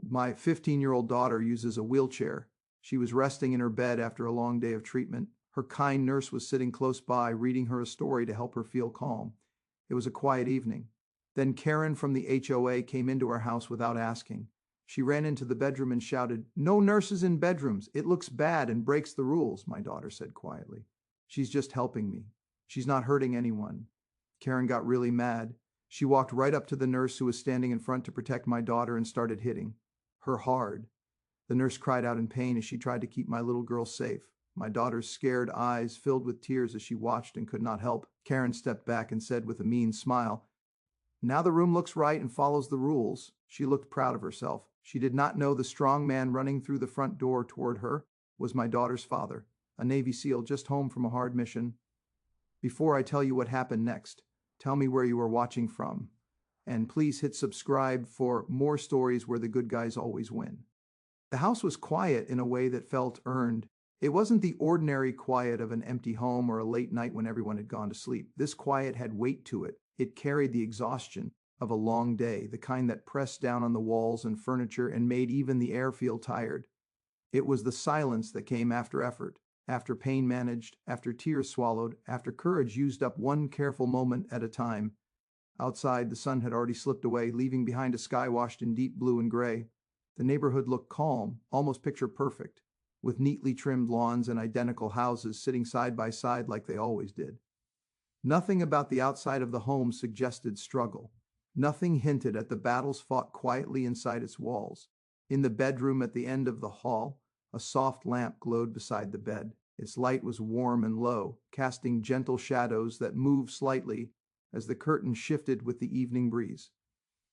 My 15-year-old daughter uses a wheelchair. She was resting in her bed after a long day of treatment. Her kind nurse was sitting close by, reading her a story to help her feel calm. It was a quiet evening. Then Karen from the HOA came into our house without asking. She ran into the bedroom and shouted, "No nurses in bedrooms. It looks bad and breaks the rules," my daughter said quietly. "She's just helping me. She's not hurting anyone." Karen got really mad. She walked right up to the nurse who was standing in front to protect my daughter and started hitting her hard. The nurse cried out in pain as she tried to keep my little girl safe. My daughter's scared eyes filled with tears as she watched and could not help. Karen stepped back and said with a mean smile, "Now the room looks right and follows the rules." She looked proud of herself. She did not know the strong man running through the front door toward her was my daughter's father, a Navy SEAL just home from a hard mission. Before I tell you what happened next, tell me where you are watching from. And please hit subscribe for more stories where the good guys always win. The house was quiet in a way that felt earned. It wasn't the ordinary quiet of an empty home or a late night when everyone had gone to sleep. This quiet had weight to it. It carried the exhaustion of a long day, the kind that pressed down on the walls and furniture and made even the air feel tired. It was the silence that came after effort, after pain managed, after tears swallowed, after courage used up one careful moment at a time. Outside, the sun had already slipped away, leaving behind a sky washed in deep blue and gray. The neighborhood looked calm, almost picture perfect, with neatly trimmed lawns and identical houses sitting side by side like they always did. Nothing about the outside of the home suggested struggle. Nothing hinted at the battles fought quietly inside its walls. In the bedroom at the end of the hall, a soft lamp glowed beside the bed. Its light was warm and low, casting gentle shadows that moved slightly as the curtain shifted with the evening breeze.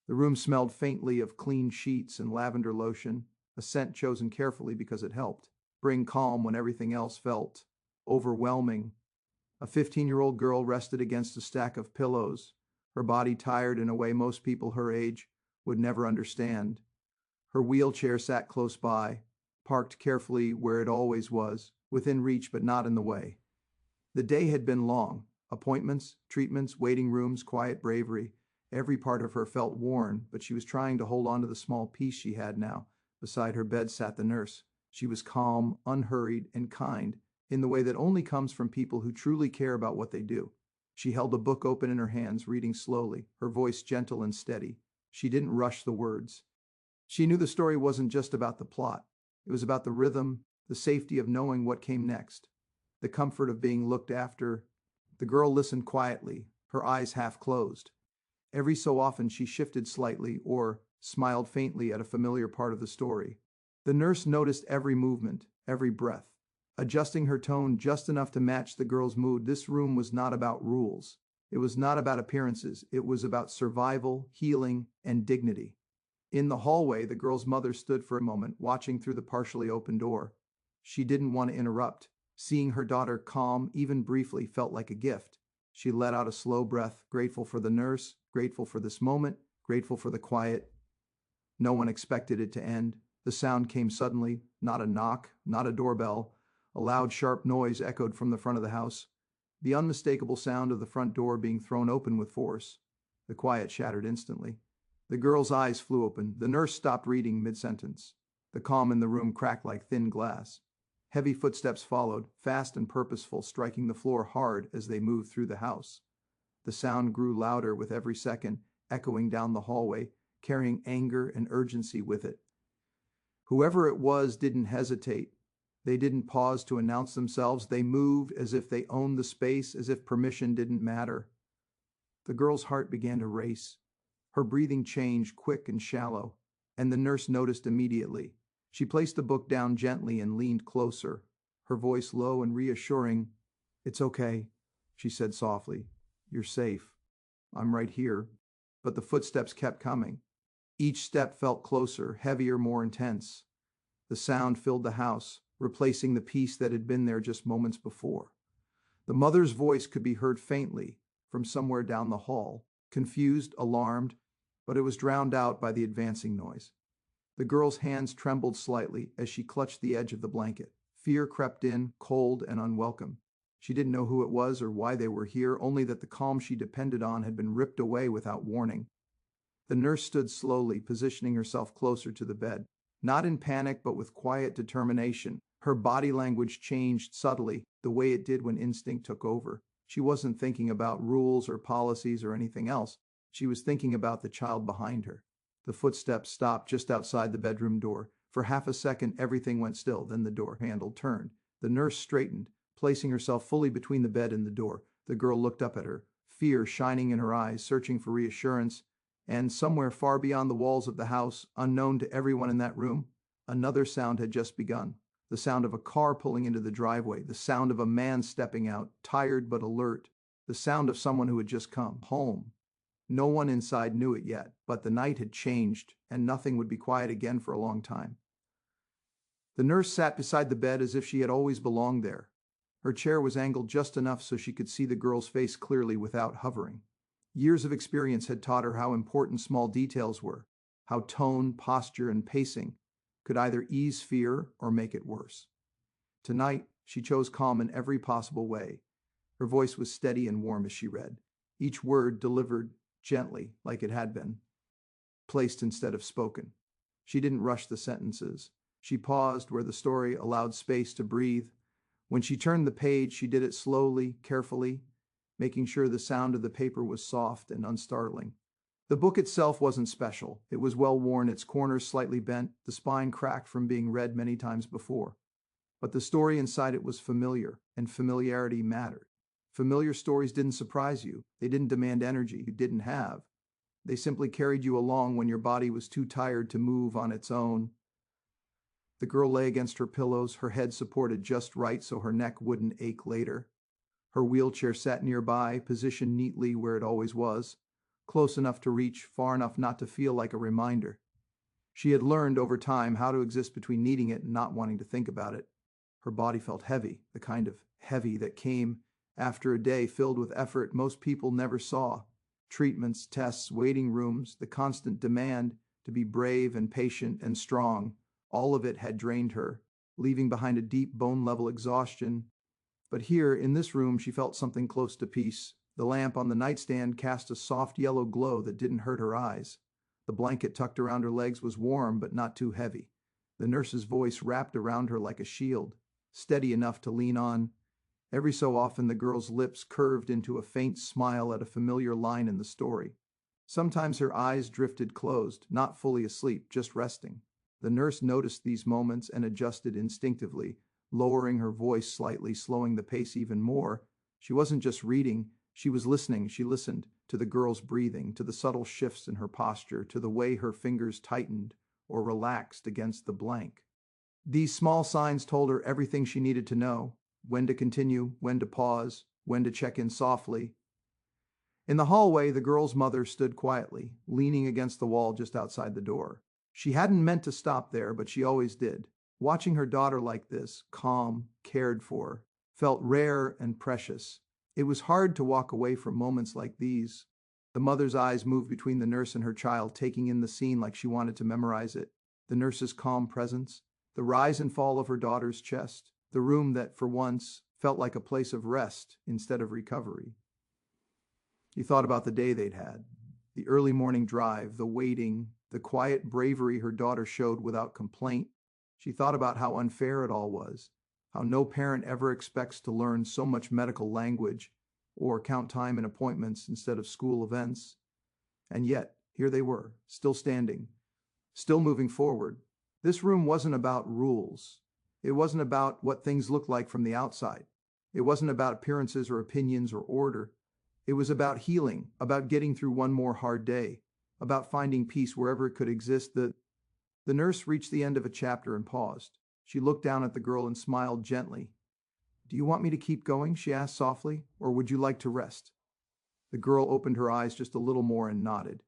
The room smelled faintly of clean sheets and lavender lotion, a scent chosen carefully because it helped bring calm when everything else felt overwhelming. A 15-year-old girl rested against a stack of pillows, her body tired in a way most people her age would never understand. Her wheelchair sat close by, parked carefully where it always was, within reach but not in the way. The day had been long. Appointments, treatments, waiting rooms, quiet bravery. Every part of her felt worn, but she was trying to hold on to the small peace she had now. Beside her bed sat the nurse. She was calm, unhurried, and kind, in the way that only comes from people who truly care about what they do. She held a book open in her hands, reading slowly, her voice gentle and steady. She didn't rush the words. She knew the story wasn't just about the plot. It was about the rhythm, the safety of knowing what came next, the comfort of being looked after. The girl listened quietly, her eyes half closed. Every so often she shifted slightly or smiled faintly at a familiar part of the story. The nurse noticed every movement, every breath, adjusting her tone just enough to match the girl's mood. This room was not about rules. It was not about appearances. It was about survival, healing, and dignity. In the hallway, the girl's mother stood for a moment, watching through the partially open door. She didn't want to interrupt. Seeing her daughter calm, even briefly, felt like a gift. She let out a slow breath, grateful for the nurse, grateful for this moment, grateful for the quiet. No one expected it to end. The sound came suddenly, not a knock, not a doorbell. A loud, sharp noise echoed from the front of the house, the unmistakable sound of the front door being thrown open with force. The quiet shattered instantly. The girl's eyes flew open. The nurse stopped reading mid-sentence. The calm in the room cracked like thin glass. Heavy footsteps followed, fast and purposeful, striking the floor hard as they moved through the house. The sound grew louder with every second, echoing down the hallway, carrying anger and urgency with it. Whoever it was didn't hesitate. They didn't pause to announce themselves. They moved as if they owned the space, as if permission didn't matter. The girl's heart began to race. Her breathing changed, quick and shallow, and the nurse noticed immediately. She placed the book down gently and leaned closer, her voice low and reassuring. "It's okay," she said softly. "You're safe. I'm right here." But the footsteps kept coming. Each step felt closer, heavier, more intense. The sound filled the house, replacing the peace that had been there just moments before. The mother's voice could be heard faintly from somewhere down the hall, confused, alarmed, but it was drowned out by the advancing noise. The girl's hands trembled slightly as she clutched the edge of the blanket. Fear crept in, cold and unwelcome. She didn't know who it was or why they were here, only that the calm she depended on had been ripped away without warning. The nurse stood slowly, positioning herself closer to the bed. Not in panic, but with quiet determination. Her body language changed subtly, the way it did when instinct took over. She wasn't thinking about rules or policies or anything else. She was thinking about the child behind her. The footsteps stopped just outside the bedroom door. For half a second, everything went still. Then the door handle turned. The nurse straightened, placing herself fully between the bed and the door. The girl looked up at her, fear shining in her eyes, searching for reassurance. And somewhere far beyond the walls of the house, unknown to everyone in that room, another sound had just begun. The sound of a car pulling into the driveway, the sound of a man stepping out, tired but alert, the sound of someone who had just come home. No one inside knew it yet, but the night had changed, and nothing would be quiet again for a long time. The nurse sat beside the bed as if she had always belonged there. Her chair was angled just enough so she could see the girl's face clearly without hovering. Years of experience had taught her how important small details were, how tone, posture, and pacing could either ease fear or make it worse. Tonight, she chose calm in every possible way. Her voice was steady and warm as she read, each word delivered gently, like it had been, placed instead of spoken. She didn't rush the sentences. She paused where the story allowed space to breathe. When she turned the page, she did it slowly, carefully, making sure the sound of the paper was soft and unstartling. The book itself wasn't special. It was well worn, its corners slightly bent, the spine cracked from being read many times before. But the story inside it was familiar, and familiarity mattered. Familiar stories didn't surprise you. They didn't demand energy you didn't have. They simply carried you along when your body was too tired to move on its own. The girl lay against her pillows, her head supported just right so her neck wouldn't ache later. Her wheelchair sat nearby, positioned neatly where it always was, close enough to reach, far enough not to feel like a reminder. She had learned over time how to exist between needing it and not wanting to think about it. Her body felt heavy, the kind of heavy that came after a day filled with effort most people never saw. Treatments, tests, waiting rooms, the constant demand to be brave and patient and strong, all of it had drained her, leaving behind a deep bone-level exhaustion. But here, in this room, she felt something close to peace. The lamp on the nightstand cast a soft yellow glow that didn't hurt her eyes. The blanket tucked around her legs was warm but not too heavy. The nurse's voice wrapped around her like a shield, steady enough to lean on. Every so often the girl's lips curved into a faint smile at a familiar line in the story. Sometimes her eyes drifted closed, not fully asleep, just resting. The nurse noticed these moments and adjusted instinctively, lowering her voice slightly, slowing the pace even more. She wasn't just reading, she was listening. She listened to the girl's breathing, to the subtle shifts in her posture, to the way her fingers tightened or relaxed against the blank. These small signs told her everything she needed to know: when to continue, when to pause, when to check in softly. In the hallway, the girl's mother stood quietly, leaning against the wall just outside the door. She hadn't meant to stop there, but she always did. Watching her daughter like this, calm, cared for, felt rare and precious. It was hard to walk away from moments like these. The mother's eyes moved between the nurse and her child, taking in the scene like she wanted to memorize it. The nurse's calm presence, the rise and fall of her daughter's chest, the room that, for once, felt like a place of rest instead of recovery. He thought about the day they'd had, the early morning drive, the waiting, the quiet bravery her daughter showed without complaint. She thought about how unfair it all was, how no parent ever expects to learn so much medical language or count time in appointments instead of school events. And yet, here they were, still standing, still moving forward. This room wasn't about rules. It wasn't about what things looked like from the outside. It wasn't about appearances or opinions or order. It was about healing, about getting through one more hard day, about finding peace wherever it could exist. The nurse reached the end of a chapter and paused. She looked down at the girl and smiled gently. "Do you want me to keep going?" she asked softly, "or would you like to rest?" The girl opened her eyes just a little more and nodded.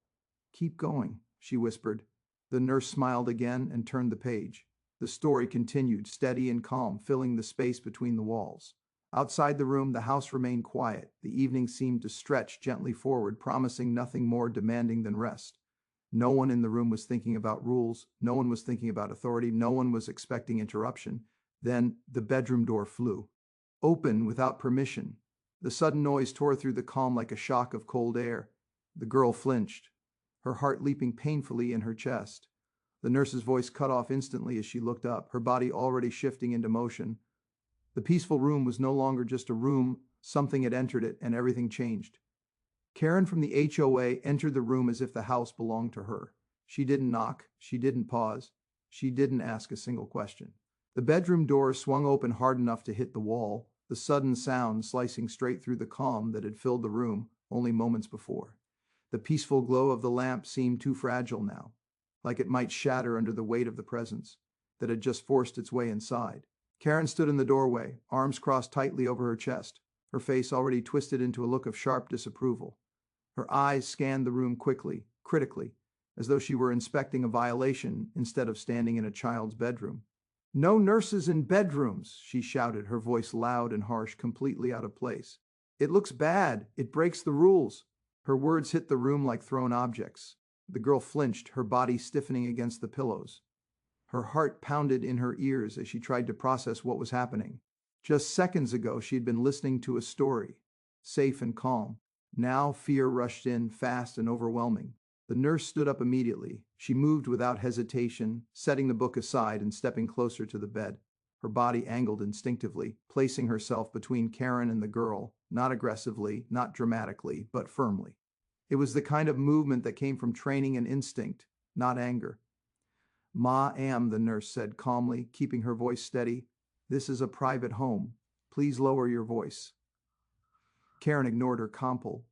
"Keep going," she whispered. The nurse smiled again and turned the page. The story continued, steady and calm, filling the space between the walls. Outside the room, the house remained quiet. The evening seemed to stretch gently forward, promising nothing more demanding than rest. No one in the room was thinking about rules. No one was thinking about authority. No one was expecting interruption. Then the bedroom door flew open without permission. The sudden noise tore through the calm like a shock of cold air. The girl flinched. her heart leaping painfully in her chest. The nurse's voice cut off instantly as she looked up, her body already shifting into motion. The peaceful room was no longer just a room, something had entered it, and everything changed. Karen from the HOA entered the room as if the house belonged to her. She didn't knock, she didn't pause, she didn't ask a single question. The bedroom door swung open hard enough to hit the wall, the sudden sound slicing straight through the calm that had filled the room only moments before. The peaceful glow of the lamp seemed too fragile now, like it might shatter under the weight of the presence that had just forced its way inside. Karen stood in the doorway, arms crossed tightly over her chest, her face already twisted into a look of sharp disapproval. Her eyes scanned the room quickly, critically, as though she were inspecting a violation instead of standing in a child's bedroom. "No nurses in bedrooms," she shouted, her voice loud and harsh, completely out of place. "It looks bad. It breaks the rules." Her words hit the room like thrown objects. The girl flinched, her body stiffening against the pillows. Her heart pounded in her ears as she tried to process what was happening. Just seconds ago, she had been listening to a story, safe and calm. Now fear rushed in, fast and overwhelming. The nurse stood up immediately. She moved without hesitation, setting the book aside and stepping closer to the bed. Her body angled instinctively, placing herself between Karen and the girl, not aggressively, not dramatically, but firmly. It was the kind of movement that came from training and instinct, not anger. "Ma'am," the nurse said calmly, keeping her voice steady. "This is a private home. Please lower your voice." Karen ignored her compel.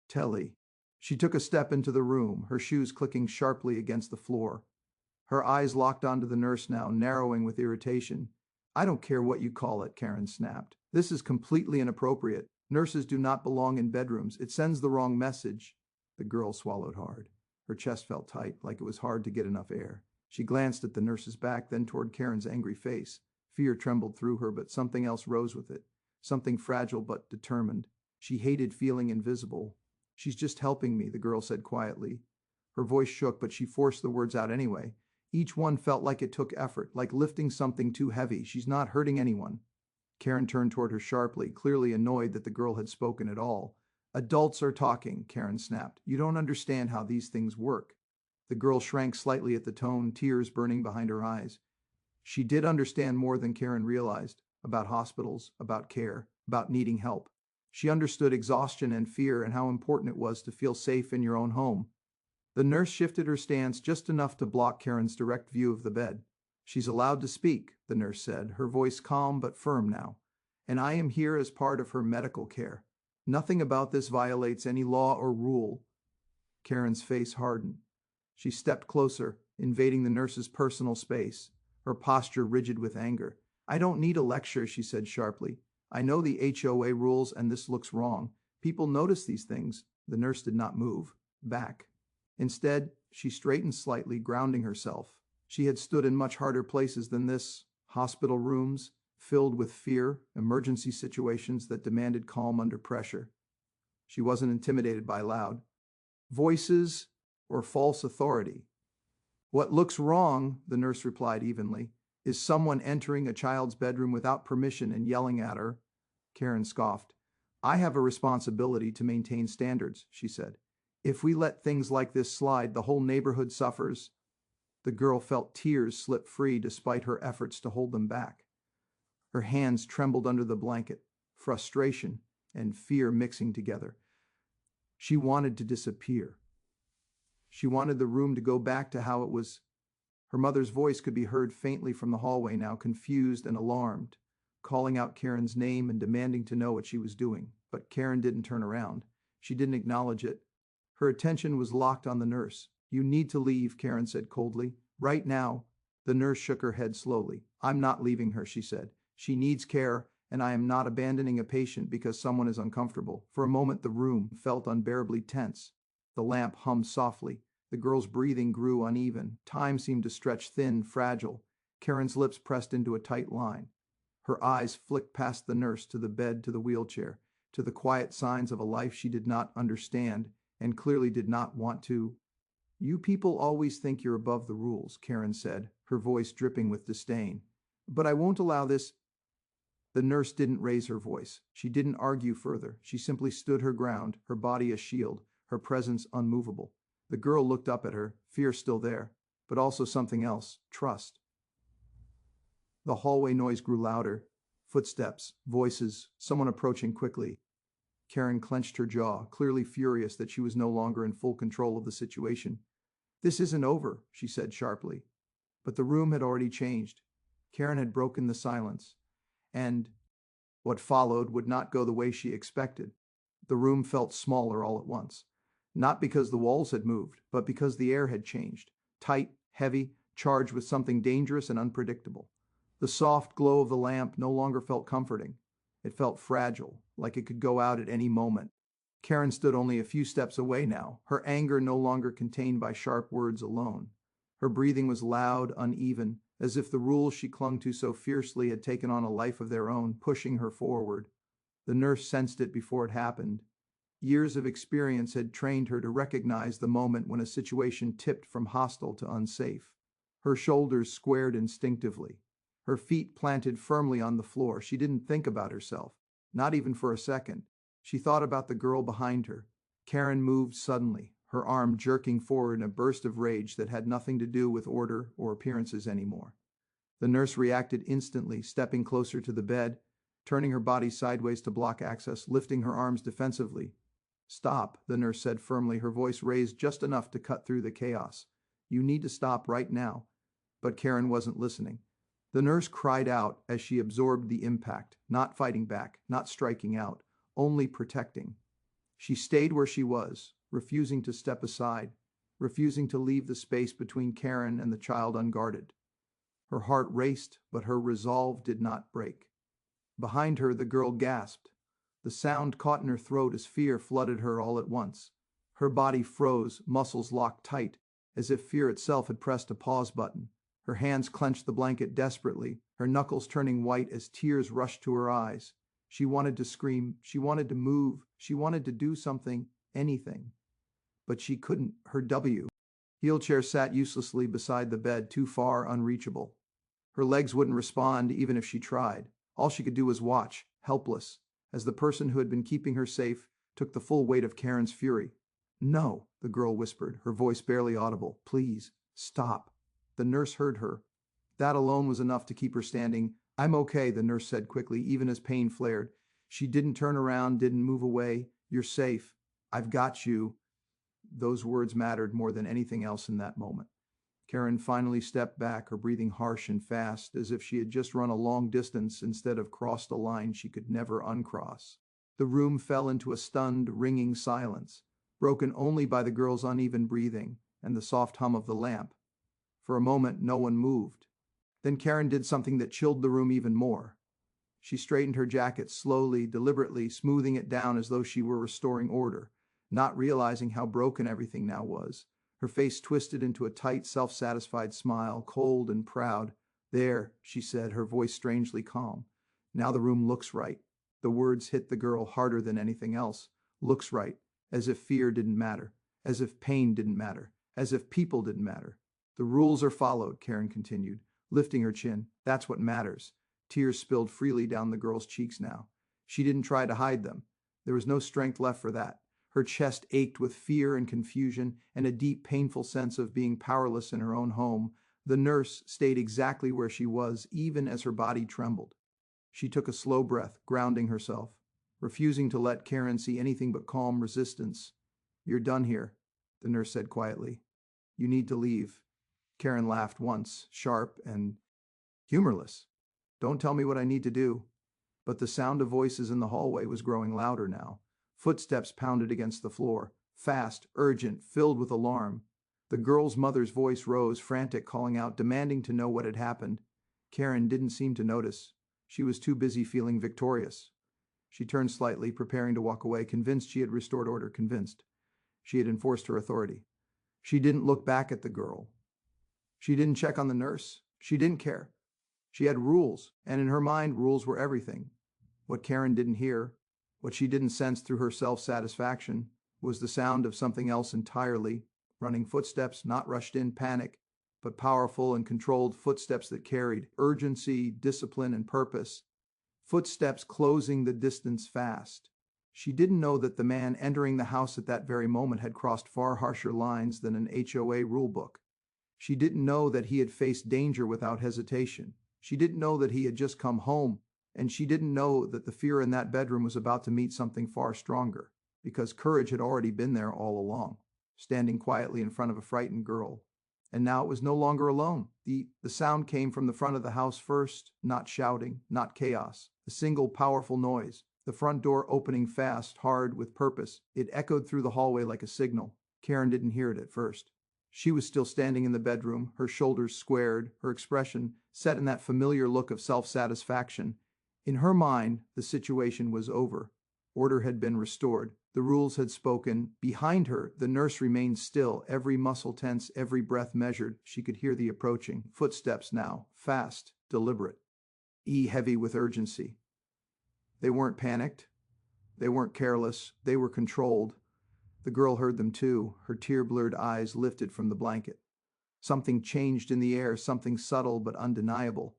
"Telly." She took a step into the room, her shoes clicking sharply against the floor. Her eyes locked onto the nurse now, narrowing with irritation. "I don't care what you call it," Karen snapped. "This is completely inappropriate. Nurses do not belong in bedrooms. It sends the wrong message." The girl swallowed hard. Her chest felt tight, like it was hard to get enough air. She glanced at the nurse's back, then toward Karen's angry face. Fear trembled through her, but something else rose with it. Something fragile but determined. She hated feeling invisible. "She's just helping me," the girl said quietly. Her voice shook, but she forced the words out anyway. Each one felt like it took effort, like lifting something too heavy. "She's not hurting anyone." Karen turned toward her sharply, clearly annoyed that the girl had spoken at all. "Adults are talking," Karen snapped. "You don't understand how these things work." The girl shrank slightly at the tone, tears burning behind her eyes. She did understand more than Karen realized, about hospitals, about care, about needing help. She understood exhaustion and fear and how important it was to feel safe in your own home. The nurse shifted her stance just enough to block Karen's direct view of the bed. "She's allowed to speak," the nurse said, her voice calm but firm now. "And I am here as part of her medical care. Nothing about this violates any law or rule." Karen's face hardened. She stepped closer, invading the nurse's personal space, her posture rigid with anger. "I don't need a lecture," she said sharply. "I know the HOA rules and this looks wrong. People notice these things." The nurse did not move. Back. Instead, she straightened slightly, grounding herself. She had stood in much harder places than this. Hospital rooms, filled with fear, emergency situations that demanded calm under pressure. She wasn't intimidated by loud voices or false authority. "What looks wrong," the nurse replied evenly, "is someone entering a child's bedroom without permission and yelling at her." Karen scoffed. "I have a responsibility to maintain standards," she said. "If we let things like this slide, the whole neighborhood suffers." The girl felt tears slip free despite her efforts to hold them back. Her hands trembled under the blanket, frustration and fear mixing together. She wanted to disappear. She wanted the room to go back to how it was. Her mother's voice could be heard faintly from the hallway now, confused and alarmed, calling out Karen's name and demanding to know what she was doing. But Karen didn't turn around. She didn't acknowledge it. Her attention was locked on the nurse. "You need to leave," Karen said coldly. "Right now." The nurse shook her head slowly. "I'm not leaving her," she said. "She needs care, and I am not abandoning a patient because someone is uncomfortable." For a moment, the room felt unbearably tense. The lamp hummed softly. The girl's breathing grew uneven. Time seemed to stretch thin, fragile. Karen's lips pressed into a tight line. Her eyes flicked past the nurse to the bed, to the wheelchair, to the quiet signs of a life she did not understand and clearly did not want to. "You people always think you're above the rules," Karen said, her voice dripping with disdain. "But I won't allow this." The nurse didn't raise her voice. She didn't argue further. She simply stood her ground, her body a shield, her presence unmovable. The girl looked up at her, fear still there, but also something else, trust. The hallway noise grew louder. Footsteps, voices, someone approaching quickly. Karen clenched her jaw, clearly furious that she was no longer in full control of the situation. "This isn't over," she said sharply. But the room had already changed. Karen had broken the silence. And what followed would not go the way she expected. The room felt smaller all at once. Not because the walls had moved, but because the air had changed. Tight, heavy, charged with something dangerous and unpredictable. The soft glow of the lamp no longer felt comforting. It felt fragile, like it could go out at any moment. Karen stood only a few steps away now, her anger no longer contained by sharp words alone. Her breathing was loud, uneven, as if the rules she clung to so fiercely had taken on a life of their own, pushing her forward. The nurse sensed it before it happened. Years of experience had trained her to recognize the moment when a situation tipped from hostile to unsafe. Her shoulders squared instinctively. Her feet planted firmly on the floor. She didn't think about herself, not even for a second. She thought about the girl behind her. Karen moved suddenly, her arm jerking forward in a burst of rage that had nothing to do with order or appearances anymore. The nurse reacted instantly, stepping closer to the bed, turning her body sideways to block access, lifting her arms defensively. "Stop," the nurse said firmly, her voice raised just enough to cut through the chaos. "You need to stop right now." But Karen wasn't listening. The nurse cried out as she absorbed the impact, not fighting back, not striking out, only protecting. She stayed where she was, refusing to step aside, refusing to leave the space between Karen and the child unguarded. Her heart raced, but her resolve did not break. Behind her, the girl gasped. The sound caught in her throat as fear flooded her all at once. Her body froze, muscles locked tight, as if fear itself had pressed a pause button. Her hands clenched the blanket desperately, her knuckles turning white as tears rushed to her eyes. She wanted to scream, she wanted to move, she wanted to do something, anything. But she couldn't. Her wheelchair sat uselessly beside the bed, too far, unreachable. Her legs wouldn't respond even if she tried. All she could do was watch, helpless, as the person who had been keeping her safe took the full weight of Karen's fury. "No," the girl whispered, her voice barely audible. "Please, stop." The nurse heard her. That alone was enough to keep her standing. "I'm okay," the nurse said quickly, even as pain flared. She didn't turn around, didn't move away. "You're safe. I've got you." Those words mattered more than anything else in that moment. Karen finally stepped back, her breathing harsh and fast, as if she had just run a long distance instead of crossed a line she could never uncross. The room fell into a stunned, ringing silence, broken only by the girl's uneven breathing and the soft hum of the lamp. For a moment, no one moved. Then Karen did something that chilled the room even more. She straightened her jacket slowly, deliberately, smoothing it down as though she were restoring order, not realizing how broken everything now was. Her face twisted into a tight, self-satisfied smile, cold and proud. "There," she said, her voice strangely calm. "Now the room looks right." The words hit the girl harder than anything else. Looks right. As if fear didn't matter. As if pain didn't matter. As if people didn't matter. "The rules are followed," Karen continued, lifting her chin. "That's what matters." Tears spilled freely down the girl's cheeks now. She didn't try to hide them. There was no strength left for that. Her chest ached with fear and confusion and a deep, painful sense of being powerless in her own home. The nurse stayed exactly where she was, even as her body trembled. She took a slow breath, grounding herself, refusing to let Karen see anything but calm resistance. "You're done here," the nurse said quietly. "You need to leave." Karen laughed once, sharp and humorless. "Don't tell me what I need to do." But the sound of voices in the hallway was growing louder now. Footsteps pounded against the floor, fast, urgent, filled with alarm. The girl's mother's voice rose, frantic, calling out, demanding to know what had happened. Karen didn't seem to notice. She was too busy feeling victorious. She turned slightly, preparing to walk away, convinced she had restored order, convinced she had enforced her authority. She didn't look back at the girl. She didn't check on the nurse. She didn't care. She had rules, and in her mind, rules were everything. What Karen didn't hear, what she didn't sense through her self-satisfaction, was the sound of something else entirely, running footsteps, not rushed in panic, but powerful and controlled footsteps that carried urgency, discipline, and purpose. Footsteps closing the distance fast. She didn't know that the man entering the house at that very moment had crossed far harsher lines than an HOA rulebook. She didn't know that he had faced danger without hesitation. She didn't know that he had just come home, and she didn't know that the fear in that bedroom was about to meet something far stronger, because courage had already been there all along, standing quietly in front of a frightened girl. And now it was no longer alone. The sound came from the front of the house first, not shouting, not chaos. A single powerful noise. The front door opening fast, hard, with purpose. It echoed through the hallway like a signal. Karen didn't hear it at first. She was still standing in the bedroom, her shoulders squared, her expression set in that familiar look of self-satisfaction. In her mind, the situation was over. Order had been restored. The rules had spoken. Behind her, the nurse remained still, every muscle tense, every breath measured. She could hear the approaching footsteps now, fast, deliberate, heavy with urgency. They weren't panicked. They weren't careless. They were controlled. The girl heard them too, her tear-blurred eyes lifted from the blanket. Something changed in the air, something subtle but undeniable.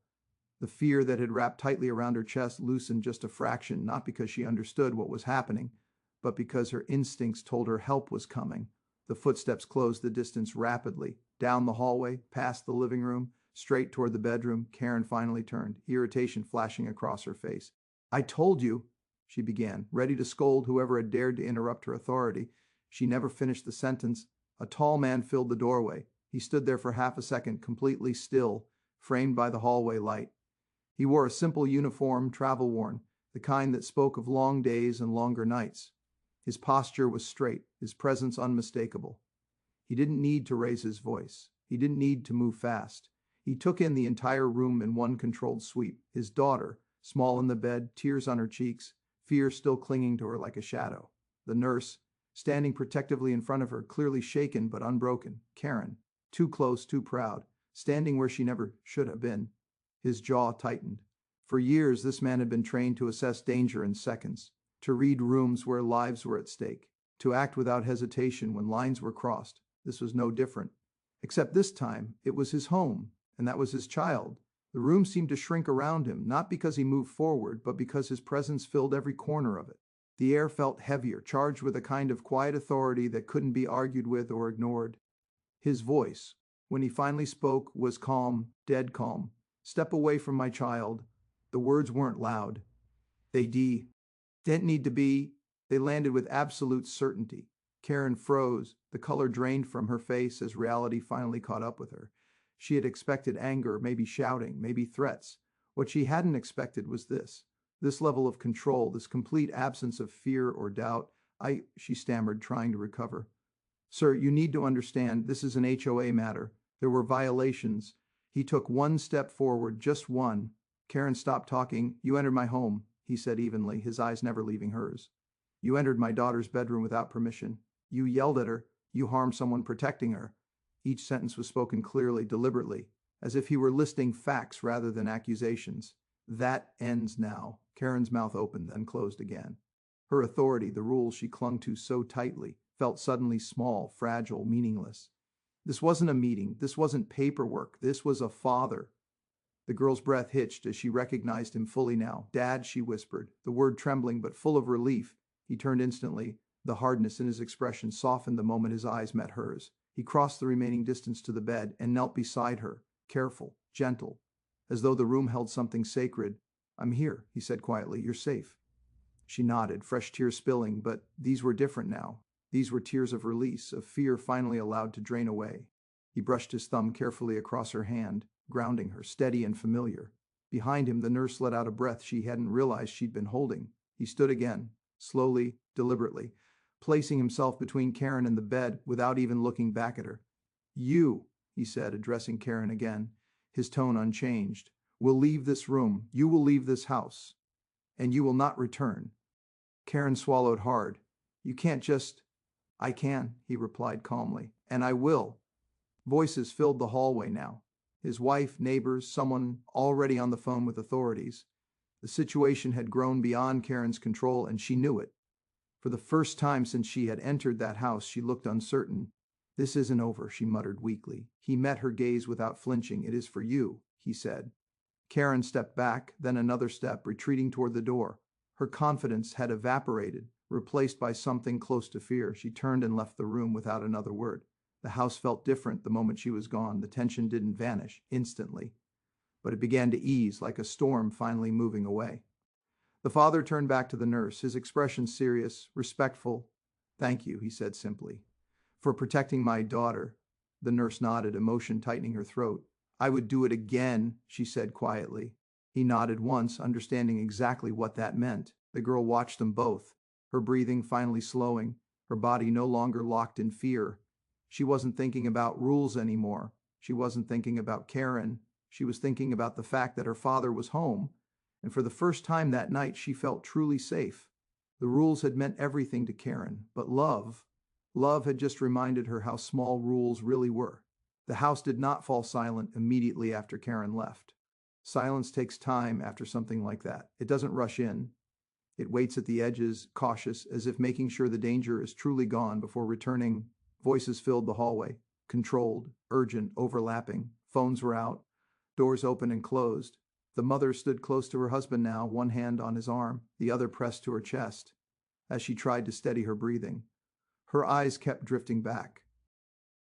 The fear that had wrapped tightly around her chest loosened just a fraction, not because she understood what was happening, but because her instincts told her help was coming. The footsteps closed the distance rapidly. Down the hallway, past the living room, straight toward the bedroom, Karen finally turned, irritation flashing across her face. "I told you," she began, ready to scold whoever had dared to interrupt her authority. She never finished the sentence. A tall man filled the doorway. He stood there for half a second, completely still, framed by the hallway light. He wore a simple uniform, travel-worn, the kind that spoke of long days and longer nights. His posture was straight, his presence unmistakable. He didn't need to raise his voice. He didn't need to move fast. He took in the entire room in one controlled sweep. His daughter, small in the bed, tears on her cheeks, fear still clinging to her like a shadow. The nurse, standing protectively in front of her, clearly shaken but unbroken. Karen, too close, too proud, standing where she never should have been. His jaw tightened. For years, this man had been trained to assess danger in seconds, to read rooms where lives were at stake, to act without hesitation when lines were crossed. This was no different. Except this time, it was his home, and that was his child. The room seemed to shrink around him, not because he moved forward, but because his presence filled every corner of it. The air felt heavier, charged with a kind of quiet authority that couldn't be argued with or ignored. His voice, when he finally spoke, was calm, dead calm. "Step away from my child." The words weren't loud. They didn't need to be. They landed with absolute certainty. Karen froze. The color drained from her face as reality finally caught up with her. She had expected anger, maybe shouting, maybe threats. What she hadn't expected was this level of control, this complete absence of fear or doubt. She stammered, trying to recover. "Sir, you need to understand, this is an HOA matter. There were violations." He took one step forward, just one. Karen stopped talking. "You entered my home," he said evenly, his eyes never leaving hers. "You entered my daughter's bedroom without permission. You yelled at her. You harmed someone protecting her." Each sentence was spoken clearly, deliberately, as if he were listing facts rather than accusations. "That ends now." Karen's mouth opened, then closed again. Her authority, the rules she clung to so tightly, felt suddenly small, fragile, meaningless. This wasn't a meeting. This wasn't paperwork. This was a father. The girl's breath hitched as she recognized him fully now. "Dad," she whispered, the word trembling but full of relief. He turned instantly. The hardness in his expression softened the moment his eyes met hers. He crossed the remaining distance to the bed and knelt beside her, careful, gentle, as though the room held something sacred. "I'm here," he said quietly. "You're safe." She nodded, fresh tears spilling, but these were different now. These were tears of release, of fear finally allowed to drain away. He brushed his thumb carefully across her hand, grounding her, steady and familiar. Behind him, the nurse let out a breath she hadn't realized she'd been holding. He stood again, slowly, deliberately, placing himself between Karen and the bed without even looking back at her. "You," he said, addressing Karen again, his tone unchanged, "will leave this room. You will leave this house. And you will not return." Karen swallowed hard. "You can't just—" "I can," he replied calmly, "and I will." Voices filled the hallway now. His wife, neighbors, someone already on the phone with authorities. The situation had grown beyond Karen's control, and she knew it. For the first time since she had entered that house, she looked uncertain. "This isn't over," she muttered weakly. He met her gaze without flinching. "It is for you," he said. Karen stepped back, then another step, retreating toward the door. Her confidence had evaporated, replaced by something close to fear. She turned and left the room without another word. The house felt different the moment she was gone. The tension didn't vanish instantly, but it began to ease like a storm finally moving away. The father turned back to the nurse, his expression serious, respectful. "Thank you," he said simply, "for protecting my daughter." The nurse nodded, emotion tightening her throat. "I would do it again," she said quietly. He nodded once, understanding exactly what that meant. The girl watched them both, her breathing finally slowing, her body no longer locked in fear. She wasn't thinking about rules anymore. She wasn't thinking about Karen. She was thinking about the fact that her father was home, and for the first time that night she felt truly safe. The rules had meant everything to Karen, but love had just reminded her how small rules really were. The house did not fall silent immediately after Karen left. Silence takes time after something like that. It doesn't rush in. It waits at the edges, cautious, as if making sure the danger is truly gone before returning. Voices filled the hallway, controlled, urgent, overlapping. Phones were out, doors open and closed. The mother stood close to her husband now, one hand on his arm, the other pressed to her chest, as she tried to steady her breathing. Her eyes kept drifting back,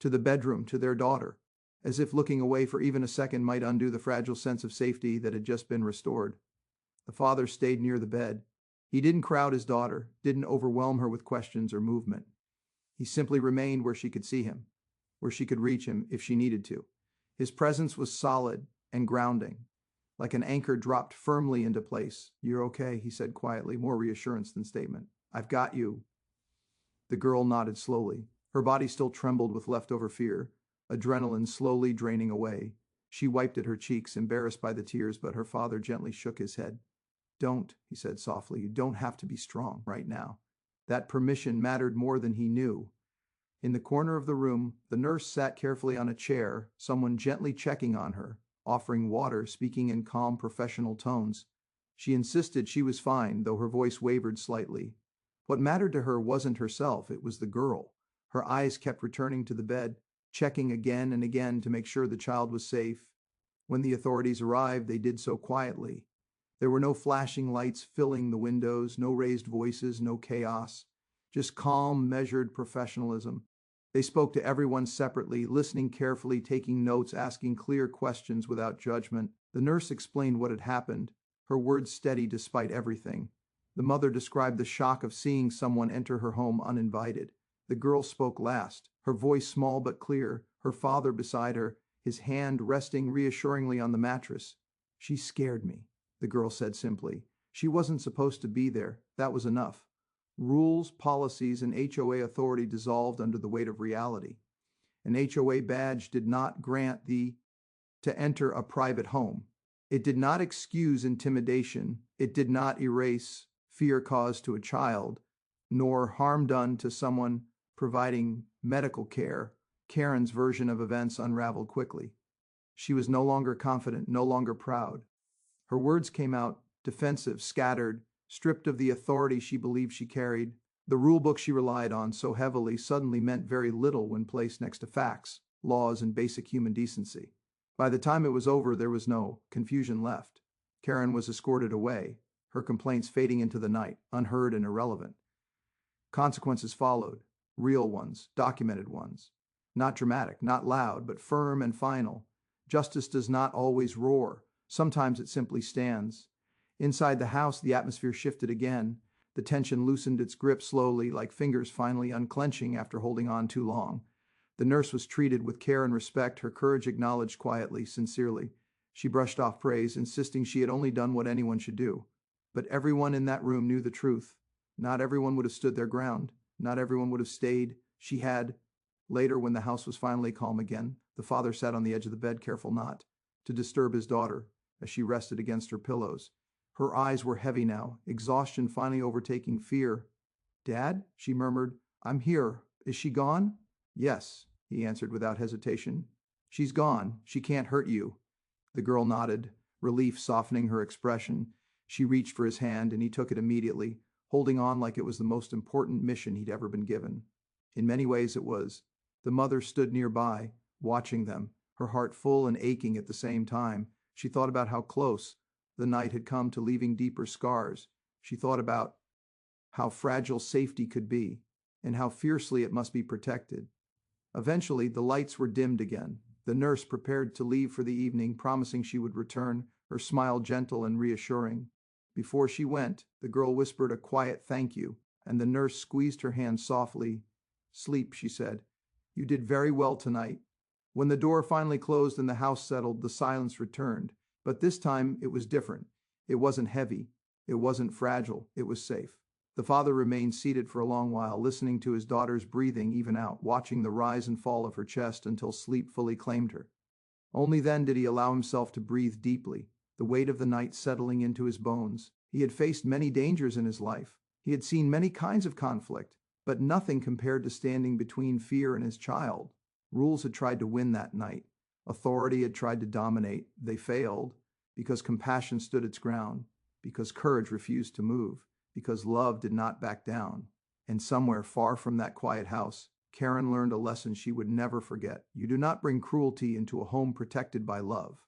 to the bedroom, to their daughter, as if looking away for even a second might undo the fragile sense of safety that had just been restored. The father stayed near the bed. He didn't crowd his daughter, didn't overwhelm her with questions or movement. He simply remained where she could see him, where she could reach him if she needed to. His presence was solid and grounding, like an anchor dropped firmly into place. "You're okay," he said quietly, more reassurance than statement. "I've got you." The girl nodded slowly. Her body still trembled with leftover fear, adrenaline slowly draining away. She wiped at her cheeks, embarrassed by the tears, but her father gently shook his head. "Don't," he said softly. "You don't have to be strong right now." That permission mattered more than he knew. In the corner of the room, the nurse sat carefully on a chair, someone gently checking on her, offering water, speaking in calm, professional tones. She insisted she was fine, though her voice wavered slightly. What mattered to her wasn't herself, it was the girl. Her eyes kept returning to the bed, checking again and again to make sure the child was safe. When the authorities arrived, they did so quietly. There were no flashing lights filling the windows, no raised voices, no chaos. Just calm, measured professionalism. They spoke to everyone separately, listening carefully, taking notes, asking clear questions without judgment. The nurse explained what had happened, her words steady despite everything. The mother described the shock of seeing someone enter her home uninvited. The girl spoke last, her voice small but clear, her father beside her, his hand resting reassuringly on the mattress. "She scared me," the girl said simply. "She wasn't supposed to be there. That was enough." Rules, policies, and HOA authority dissolved under the weight of reality. An HOA badge did not grant the to enter a private home. It did not excuse intimidation. It did not erase fear caused to a child, nor harm done to someone providing medical care. Karen's version of events unraveled quickly. She was no longer confident, no longer proud. Her words came out defensive, scattered, stripped of the authority she believed she carried. The rulebook she relied on so heavily suddenly meant very little when placed next to facts, laws, and basic human decency. By the time it was over, there was no confusion left. Karen was escorted away, her complaints fading into the night, unheard and irrelevant. Consequences followed, real ones, documented ones. Not dramatic, not loud, but firm and final. Justice does not always roar. Sometimes it simply stands. Inside the house, the atmosphere shifted again. The tension loosened its grip slowly, like fingers finally unclenching after holding on too long. The nurse was treated with care and respect, her courage acknowledged quietly, sincerely. She brushed off praise, insisting she had only done what anyone should do. But everyone in that room knew the truth. Not everyone would have stood their ground. Not everyone would have stayed. She had. Later, when the house was finally calm again, the father sat on the edge of the bed, careful not to disturb his daughter as she rested against her pillows. Her eyes were heavy now, exhaustion finally overtaking fear. "Dad," she murmured, "I'm here. Is she gone?" "Yes," he answered without hesitation. "She's gone. She can't hurt you." The girl nodded, relief softening her expression. She reached for his hand, and he took it immediately, holding on like it was the most important mission he'd ever been given. In many ways it was. The mother stood nearby, watching them, her heart full and aching at the same time. She thought about how close the night had come to leaving deeper scars. She thought about how fragile safety could be, and how fiercely it must be protected. Eventually, the lights were dimmed again. The nurse prepared to leave for the evening, promising she would return, her smile gentle and reassuring. Before she went, the girl whispered a quiet thank you, and the nurse squeezed her hand softly. "Sleep," she said. "You did very well tonight." When the door finally closed and the house settled, the silence returned. But this time it was different. It wasn't heavy. It wasn't fragile. It was safe. The father remained seated for a long while, listening to his daughter's breathing even out, watching the rise and fall of her chest until sleep fully claimed her. Only then did he allow himself to breathe deeply, the weight of the night settling into his bones. He had faced many dangers in his life. He had seen many kinds of conflict, but nothing compared to standing between fear and his child. Rules had tried to win that night. Authority had tried to dominate. They failed because compassion stood its ground, because courage refused to move, because love did not back down. And somewhere far from that quiet house, Karen learned a lesson she would never forget. You do not bring cruelty into a home protected by love.